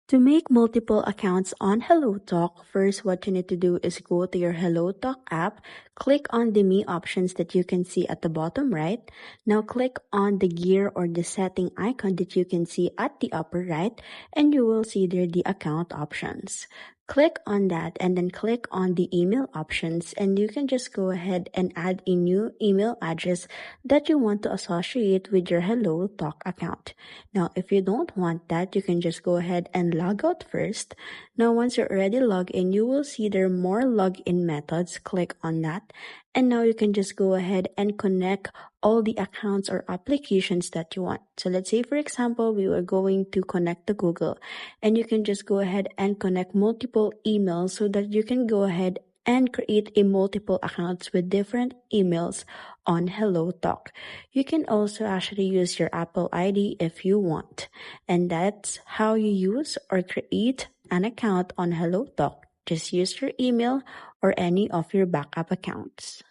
To make multiple accounts on HelloTalk, first what you need to do is go to your HelloTalk app, click on the Me options that you can see at the bottom right. Now click on the gear or the setting icon that you can see at the upper right, and you will see there the account options. Click on that and then click on the email options, and you can just go ahead and add a new email address that you want to associate with your HelloTalk account. Now, if you don't want that, you can just go ahead and log out first. Now, once you're already logged in, you will see there are more login methods. Click on that. And now you can just go ahead and connect all the accounts or applications that you want. So let's say, for example, we were going to connect to Google, and you can just go ahead and connect multiple emails so that you can go ahead and create a multiple accounts with different emails on HelloTalk. You can also actually use your Apple ID if you want. And that's how you use or create an account on HelloTalk. Just use your email or any of your backup accounts.